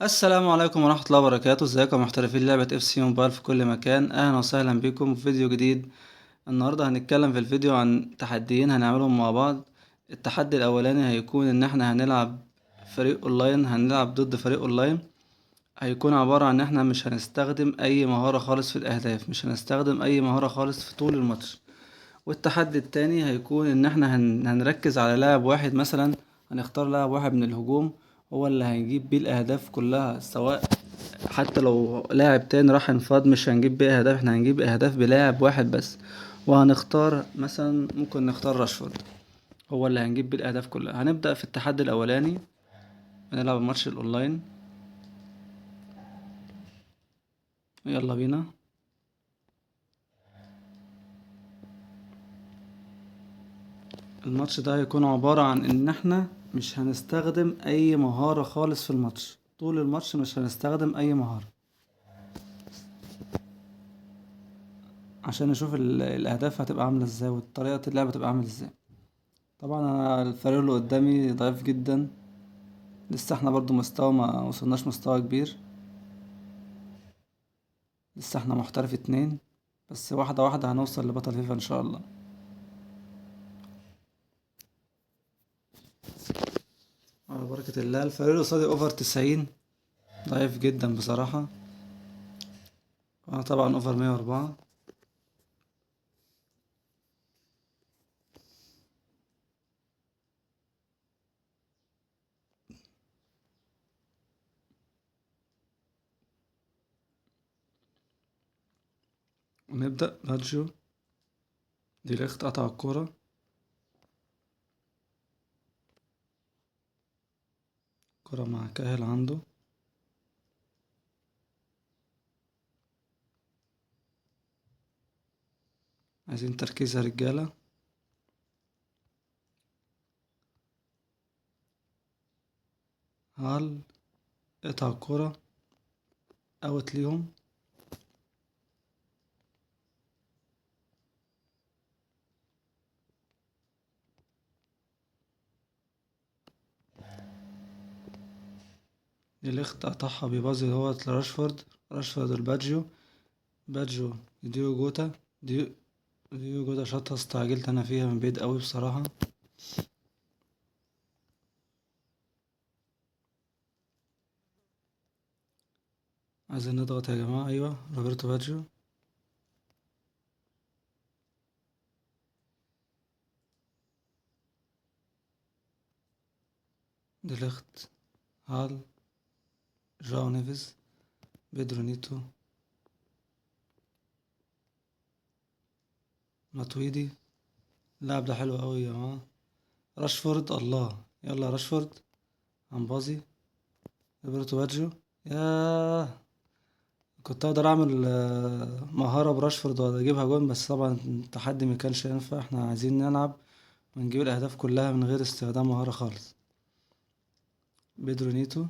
السلام عليكم ورحمة الله وبركاته. ازيكم يا محترفين لعبة اف سي موبايل في كل مكان؟ اهلا وسهلا بكم في فيديو جديد. النهاردة هنتكلم في الفيديو عن تحديين هنعملهم مع بعض. التحدي الاولاني هيكون ان احنا هنلعب فريق اونلاين، هنلعب ضد فريق اونلاين. هيكون عبارة عن ان احنا مش هنستخدم اي مهارة خالص في الاهداف، مش هنستخدم اي مهارة خالص في طول الماتش. والتحدي التاني هيكون ان احنا هنركز على لاعب واحد مثلا. هنختار لاعب واحد من الهجوم، هو اللي هيجيب بيه الاهداف كلها، سواء حتى لو لاعب تاني راح انفراد مش هنجيب بيه اهداف، احنا هنجيب اهداف بلاعب واحد بس. وهنختار مثلا، ممكن نختار راشفورد، هو اللي هنجيب بيه الاهداف كلها. هنبدأ في التحدي الاولاني، هنلعب الماتش الاونلاين. يلا بينا. الماتش ده هيكون عبارة عن ان احنا مش هنستخدم اي مهارة خالص في الماتش، طول الماتش مش هنستخدم اي مهارة، عشان نشوف الاهداف هتبقى عاملة ازاي وطريقة اللعب هتبقى عاملة ازاي. طبعا انا الفريق اللي قدامي ضعيف جدا، لسه احنا برضو مستوى ما وصلناش مستوى كبير، لسه احنا محترف اتنين، بس واحدة واحدة هنوصل لبطل فيفا ان شاء الله. على بركة الله. الفريق اللي قصادي اوفر 90، ضعيف جدا بصراحة. انا طبعا اوفر 104. ونبدأ لاتجيو، دي ليخت قطع الكورة، كرة مع كاهل عنده. عايزين تركيز يا رجالة. هل قطع الكورة اوت ليهم. دي ليخت قطعها بيبازي هو لراشفورد، راشفورد الباجيو، باجيو ديو جوتا، ديو ديو جوتا شاطها، استعجلت انا فيها من بعيد قوي بصراحة. عايزين نضغط يا جماعة. ايوه روبرتو باجيو. دي ليخت، هال، جاو نيفيز، بيدرو نيتو، ماتويدي. اللاعب ده حلو قوي يا جماعة. راشفورد، الله، يلا يا راشفورد. امبازي، روبرتو باجيو. ياه، كنت اقدر اعمل مهارة براشفورد واجيبها جون، بس طبعا التحدي ما كانش ينفع، احنا عايزين نلعب ونجيب الاهداف كلها من غير استخدام مهارة خالص. بيدرو نيتو.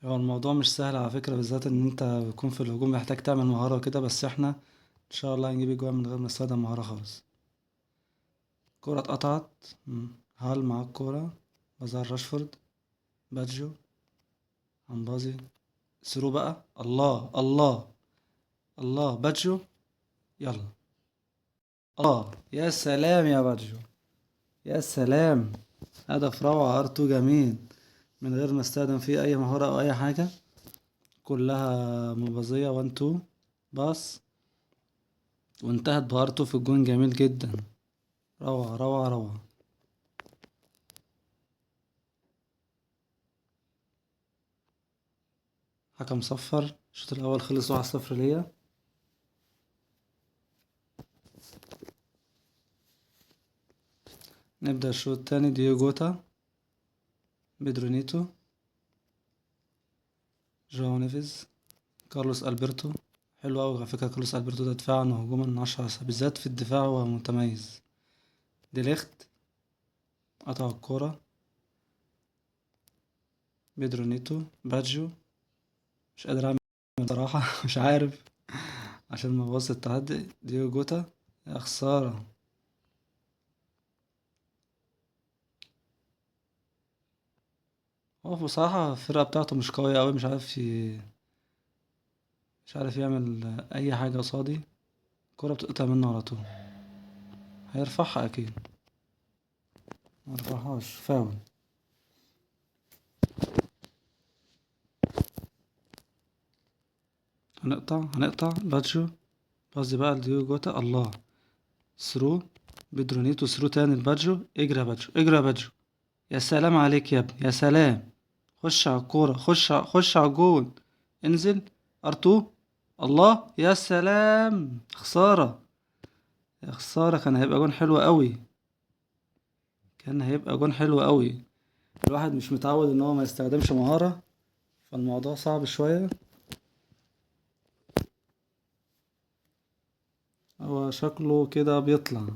هو الموضوع مش سهل على فكرة، بالذات ان انت بيكون في الهجوم محتاج تعمل مهارة وكده، بس احنا ان شاء الله هنجيب اجوان من غير ما نستخدم مهارة خالص. كرة اتقطعت. هال مع الكورة، بازار راشفورد، باجيو، امبازي، سرو بقى، الله الله، الله باجيو، يلا، الله، يا سلام يا باجيو، يا سلام. هدف روعة، ار2 جميل، من غير ما استخدم فيه اي مهارة او اي حاجة، كلها مبازية 1 2 باص، وانتهت بار2 في الجون، جميل جدا، روعة روعة روعة. حكم صفر، الشوط الاول خلص 1-0 ليا. نبدأ الشوط التاني. دييجو جوتا، بيدرو نيتو، جواو نيفيز، كارلوس البرتو. حلو أوي على فكرة كارلوس البرتو ده، دفاعا وهجوما 10، بالذات في الدفاع هو متميز. ديليخت قطع الكورة، بيدرو نيتو، باجيو. مش قادر اعمل بصراحة مش عارف، عشان ما بوظ التعدي. دييجو جوتا، يا خسارة. هو بصراحة الفرقة بتاعته مش قوية أوي، مش عارف يعمل أي حاجة قصادي. الكورة بتقطع منه على طول. هيرفعها أكيد. مرفعهاش فاول. هنقطع باتشو. باصي بقى لديو جوتا. الله. ثرو. بيدرونيتو ثرو تاني لباتجو. اجري يا باتجو، اجري يا باتجو. يا سلام عليك يا ابني، يا سلام. خش على الكورة، خش على الجون. انزل. ارتو. الله يا سلام. خسارة. يا خسارة، كان هيبقى جون حلو قوي. كان هيبقى جون حلو قوي. الواحد مش متعود ان هو ما يستخدمش مهارة، فالموضوع صعب شوية. هو شكله كده بيطلع.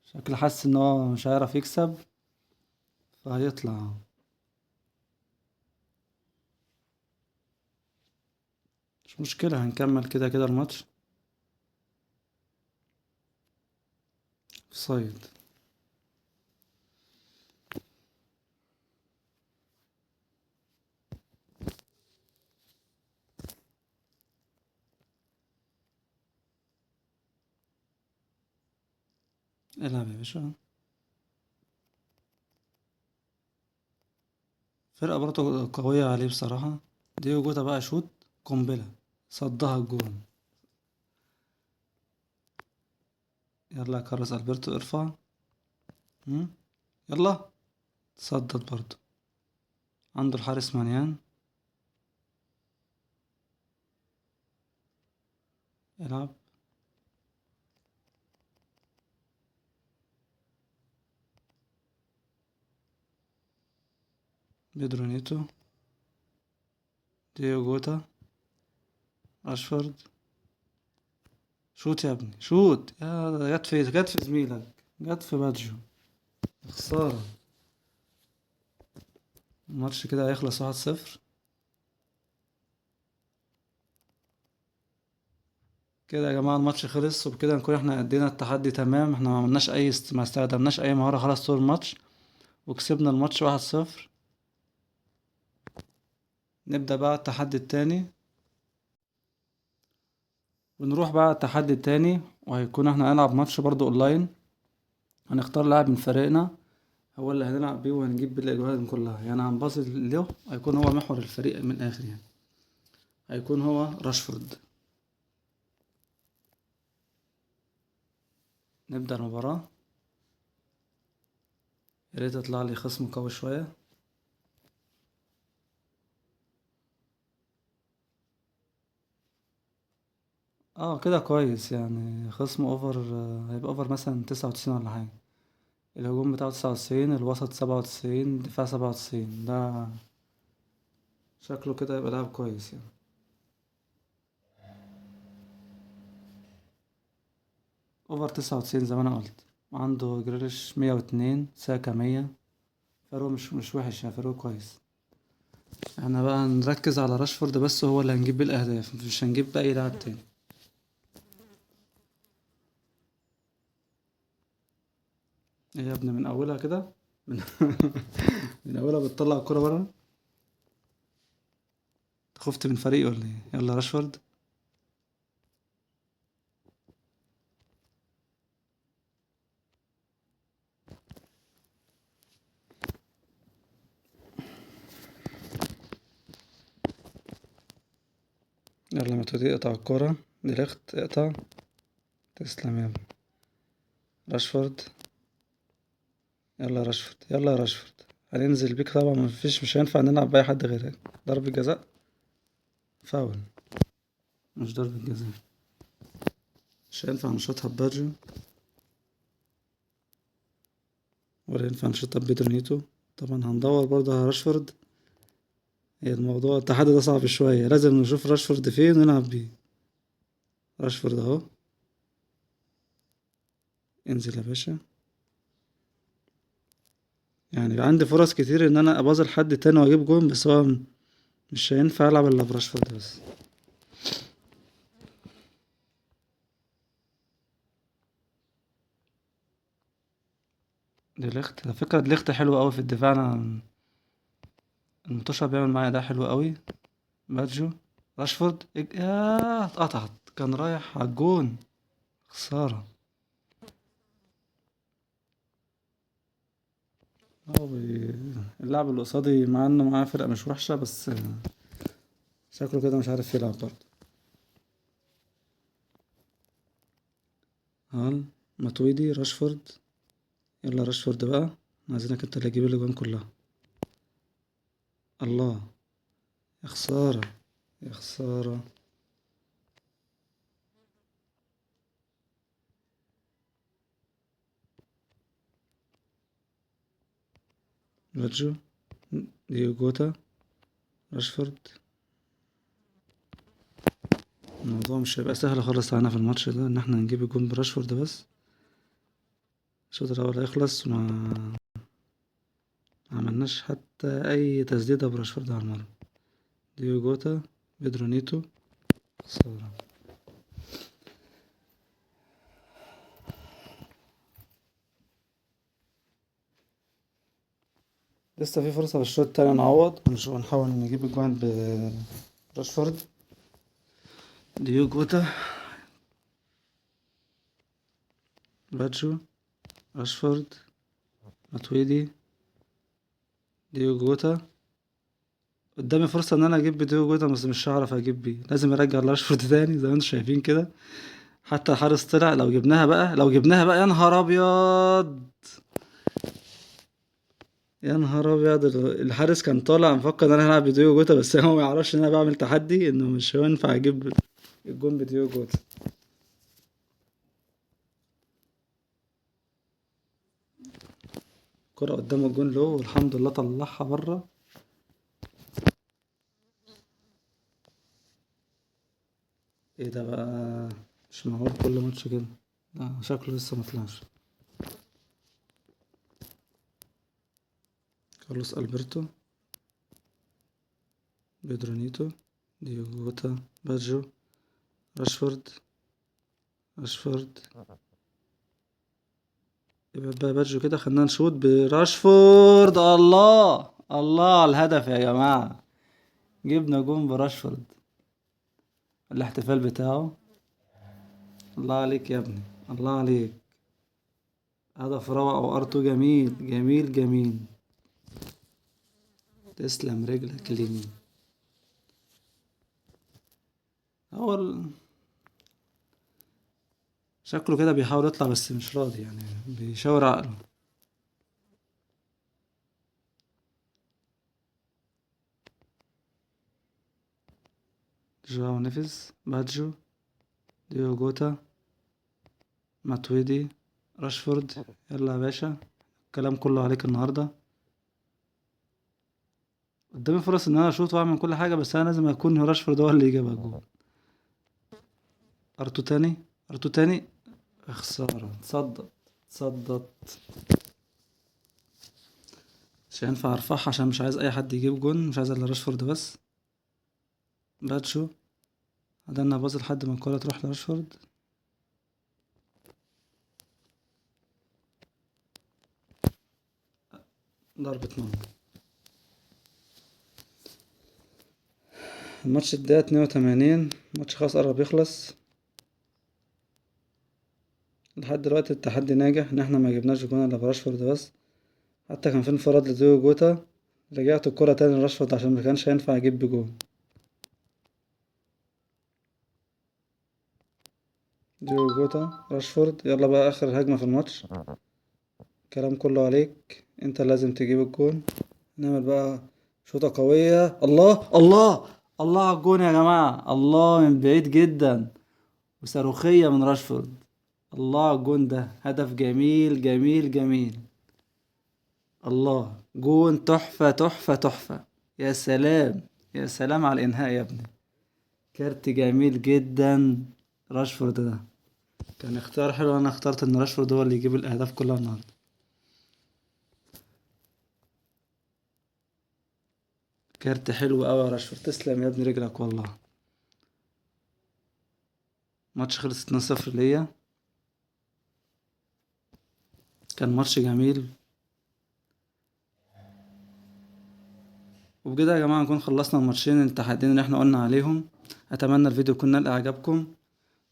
شكله حاسس ان هو مش هيعرف يكسب، فهيطلع. مش مشكلة، هنكمل كده كده الماتش. صيد. العب يا باشا. فرقة برضه قوية عليه بصراحة. ديجو جوتا بقى شوت. قنبلة. صدها الجون. يلا يا كارلوس البرتو ارفع. مم. يلا. صدت برضه. عنده الحارس مانيان. يلعب. بيدرو نيتو. ديجو جوتا. اشفورد. شوت يا ابني، شوت. يا جت في زميلك. جت في بادجو. خسارة. الماتش كده هيخلص 1-0. كده يا جماعة الماتش خلص، وبكده نكون احنا ادينا التحدي تمام. احنا ما استخدمناش اي مهارة خلاص طول الماتش، وكسبنا الماتش 1-0. نبدأ بقى التحدي التاني. ونروح بقى التحدي التاني، وهيكون احنا هنلعب ماتش برضو اونلاين. هنختار لاعب من فريقنا، هو اللي هنلعب بيه، وهنجيب بيه الاجوان كلها. يعني هنباصي له، هيكون هو محور الفريق من الاخر يعني. هيكون هو راشفورد. نبدأ المباراة. يا ريت يطلع لي خصم قوي شوية. اه كده كويس يعني. خصم اوفر. هيبقى اوفر مثلا 99 ولا حاجة. الهجوم بتاعه 99، الوسط 97، الدفاع 97. ده شكله كده يبقى لاعب كويس يعني. اوفر 99 زي ما انا قلت. وعنده جريليش 102، ساكا 100. فاروق مش وحش يعني، فاروق كويس. احنا بقى نركز على راشفورد بس، هو اللي هنجيب بيه الاهداف، مش هنجيب بقى اي لاعب تاني. ايه يا ابني من اولها كده. من, من اولها بتطلع الكرة بره. خفت من فريقي ولا ايه؟ يلا راشفورد. يلا متودي اقطع الكرة. ديليخت اقطع. تسلم يا ابني. راشفورد. يلا يا راشفورد، يلا يا راشفورد. هننزل بيك طبعا، مش هينفع نلعب بأي حد غيرك. ضربة جزاء. فاول. مش ضربة جزاء. مش هينفع نشوطها بباجو، ولا ينفع نشوطها ببيدرو. طبعا هندور برضه على راشفورد. هي الموضوع التحدي ده صعب شوية، لازم نشوف راشفورد فين ونلعب بيه. راشفورد اهو. انزل يا باشا. يعني عندي فرص كتير ان انا ابازل حد تاني واجيب جون، بس هو مش هينفع العب الا براشفورد بس. دي ليخت على فكرة، دي ليخت حلو قوي في الدفاع. انا المنتشر بيعمل معايا ده حلو قوي. بادجو. راشفورد ياه اتقطعت، كان رايح على الجون. خسارة. هو اللاعب اللي قصادي مع انه معاه فرقة مش وحشة، بس شكله كده مش عارف يلعب برضه. هال. ماتويدي. راشفورد. يلا راشفورد بقى. عايزينك انت اللي تجيب الاجوان كلها. الله. يا خسارة. يا خسارة. بادجو. ديو جوتا. راشفورد. الموضوع مش هيبقى سهل خالص علينا في الماتش ده ان احنا نجيب الجون براشفورد بس. الشوط الاول هيخلص ما عملناش حتى اي تسديدة براشفورد على المرمى. ديو جوتا. بيدرو نيتو. خسارة. لسه في فرصة في الشوط التاني نعوض ونحاول نجيب الجوان براشفورد. ديو جوتا. باتشو. راشفورد. ماتويدي. ديو جوتا. قدامي فرصة ان انا اجيب بديو جوتا بس مش هعرف اجيب بيه، لازم ارجع راشفورد تاني زي ما انتم شايفين كده. حتى الحارس طلع، لو جبناها بقى لو جبناها بقى يا نهار ابيض. يا نهار ابيض، الحارس كان طالع مفكر ان انا هلعب بديو جوتا، بس هو ما يعرفش ان انا بعمل تحدي انه مش هينفع اجيب الجون بديو جوتا. كرة قدام الجون له والحمد لله طلعها بره. ايه ده بقى؟ مش معقول كل ماتش كده. ده شكله لسه مطلعش. كارلوس البرتو. بيدرو نيتو. ديو جوتا. باجو. راشفورد. راشفورد. يبقى بقى باجو كده، خلينا نشوط براشفورد. الله الله على الهدف يا جماعة. جبنا جون براشفورد. الاحتفال بتاعه. الله عليك يا ابني. الله عليك. هدف روعة وارتو جميل جميل جميل. تسلم رجلك اليمين. هو شكله كده بيحاول يطلع بس مش راضي، يعني بيشاور عقله. جواو نيفيز. بادجو. ديو جوتا. ماتويدي. راشفورد. يلا يا باشا. الكلام كله عليك النهارده. قدامي فرص ان انا اشوط واعمل كل حاجه، بس انا لازم اكون راشفورد هو اللي يجيبها جول. ارتو تاني. ارتو تاني. خساره. تصدق. تصدق. مش هينفع ارفعها عشان مش عايز اي حد يجيب جون، مش عايز الا راشفورد بس. باتشو. قعدنا باظ لحد ما الكوره تروح لراشفورد. ضربة مرمى. الماتش الدقيقة 82. الماتش خلاص قرب يخلص. لحد دلوقتي التحدي ناجح ان احنا ما جبناش جون الا براشفورد بس. حتى كان في انفراد لديو جوتا. رجعت الكرة تاني لراشفورد عشان ما كانش هينفع اجيب بجون. ديو جوتا. راشفورد. يلا بقى اخر هجمة في الماتش. الكلام كله عليك، انت لازم تجيب الجون. نعمل بقى شوطة قوية. الله الله. الله على الجون يا جماعة، الله من بعيد جدا وصاروخية من راشفورد. الله على الجون ده، هدف جميل جميل جميل. الله جون تحفة تحفة تحفة. يا سلام. يا سلام على الإنهاء يا ابني. كارت جميل جدا. راشفورد ده كان اختيار حلو، انا اخترت ان راشفورد هو اللي يجيب الاهداف كلها النهارده. كارت حلو قوي يا راشفورد، تسلم يا ابني رجلك والله. ماتش خلص 2-0 ليا. كان ماتش جميل. وبكده يا جماعة نكون خلصنا الماتشين التحديين اللي احنا قلنا عليهم. اتمنى الفيديو يكون نال اعجابكم،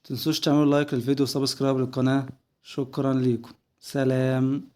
متنسوش تعملوا لايك للفيديو وسبسكرايب للقناة. شكرا ليكم، سلام.